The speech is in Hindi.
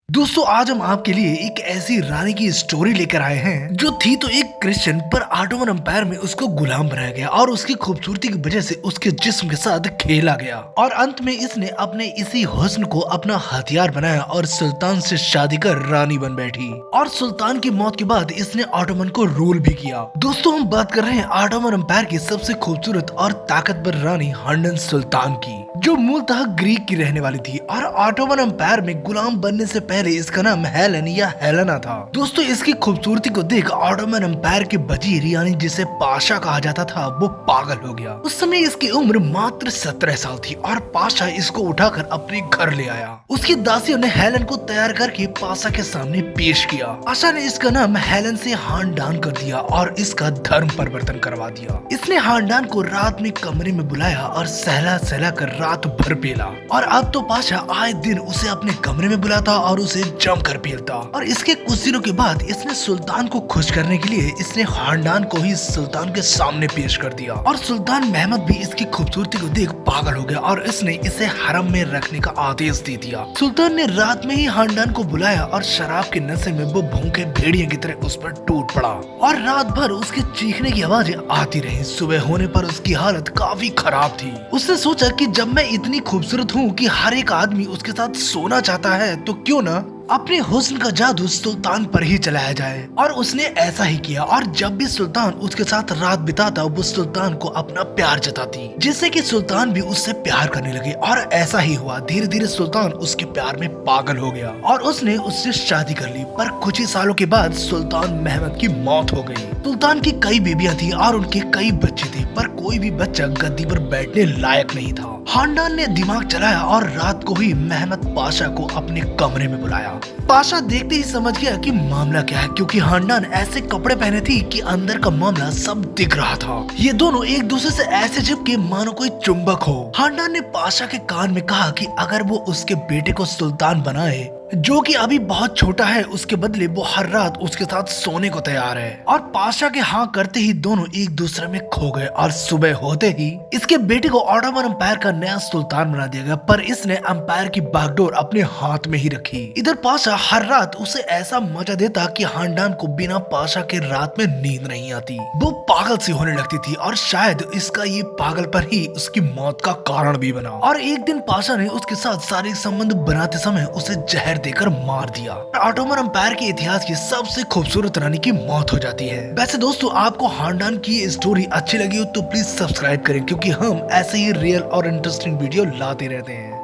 दोस्तों आज हम आपके लिए एक ऐसी रानी की स्टोरी लेकर आए हैं जो थी तो एक क्रिश्चियन पर ऑटोमन एम्पायर में उसको गुलाम बनाया गया और उसकी खूबसूरती की वजह से उसके जिस्म के साथ खेला गया और अंत में इसने अपने इसी हुस्न को अपना हथियार बनाया और सुल्तान से शादी कर रानी बन बैठी और सुल्तान की मौत के बाद इसने ऑटोमन को रूल भी किया। दोस्तों हम बात कर रहे हैं ऑटोमन एम्पायर की सबसे खूबसूरत और ताकतवर रानी हंडन सुल्तान की, जो मूलतः ग्रीक की रहने वाली थी और ऑटोमन एम्पायर में गुलाम बनने से पहले इसका नाम हेलन या हेलेना था। दोस्तों इसकी खूबसूरती को देख ऑटोमन एम्पायर के वजीर यानी जिसे पाशा कहा जाता था वो पागल हो गया। उस समय इसकी उम्र मात्र 17 साल थी और पाशा इसको उठाकर अपने घर ले आया। उसकी दासियों ने हेलन को तैयार करके पाशा के सामने पेश किया। पाशा ने इसका नाम हेलन से हानडान कर दिया और इसका धर्म परिवर्तन करवा दिया। इसने हानडान को रात में कमरे में बुलाया और सहला सहला कर रात भर पेला और अब तो पाशा आए दिन उसे अपने कमरे में बुलाता और उसे जमकर पेलता। और इसके कुछ दिनों के बाद इसने सुल्तान को खुश करने के लिए इसने हानडान को ही सुल्तान के सामने पेश कर दिया और सुल्तान महमद भी इसकी खूबसूरती को देख पागल हो गया और इसने इसे हरम में रखने का आदेश दे दिया। सुल्तान ने रात में ही हानडान को बुलाया और शराब के नशे में वो भूखे भेड़िए की तरह उस पर टूट पड़ा और रात भर उसके चीखने की आवाजें आती रही। सुबह होने पर उसकी हालत काफी खराब थी। उसने सोचा कि जब मैं इतनी खूबसूरत हूँ कि हर एक आदमी उसके साथ सोना चाहता है तो क्यों ना अपने हुस्न का जादू सुल्तान पर ही चलाया जाए। और उसने ऐसा ही किया और जब भी सुल्तान उसके साथ रात बिताता वो सुल्तान को अपना प्यार जताती, जिससे कि सुल्तान भी उससे प्यार करने लगे। और ऐसा ही हुआ, धीरे धीरे सुल्तान उसके प्यार में पागल हो गया और उसने उससे शादी कर ली। पर कुछ ही सालों के बाद सुल्तान महमद की मौत हो गई। सुल्तान की कई बीबियां थी और उनके कई बच्चे थे, पर कोई भी बच्चा गद्दी पर बैठने लायक नहीं था। हानडान ने दिमाग चलाया और रात को ही महमद पाशा को अपने कमरे में बुलाया। पाशा देखते ही समझ गया कि मामला क्या है, क्योंकि हानडान ऐसे कपड़े पहने थी कि अंदर का मामला सब दिख रहा था। ये दोनों एक दूसरे से ऐसे चिपके मानो कोई चुंबक हो। हानडान ने पाशा के कान में कहा कि अगर वो उसके बेटे को सुल्तान बनाए जो कि अभी बहुत छोटा है, उसके बदले वो हर रात उसके साथ सोने को तैयार है। और पाशा के हाँ करते ही दोनों एक दूसरे में खो गए और सुबह होते ही इसके बेटे को ऑटोमन एम्पायर का नया सुल्तान बना दिया गया। पर इसने एम्पायर की बागडोर अपने हाथ में ही रखी। इधर पाशा हर रात उसे ऐसा मजा देता कि हानडान को बिना पाशा के रात में नींद नहीं आती। वो पागल सी होने लगती थी और शायद इसका ये पागलपन ही उसकी मौत का कारण भी बना। और एक दिन पाशा ने उसके साथ शारीरिक संबंध बनाते समय उसे जहर देकर मार दिया। ऑटोमन एम्पायर के इतिहास की सबसे खूबसूरत रानी की मौत हो जाती है। वैसे दोस्तों आपको हानडान की स्टोरी अच्छी लगी हो तो प्लीज सब्सक्राइब करें, क्योंकि हम ऐसे ही रियल और इंटरेस्टिंग वीडियो लाते रहते हैं।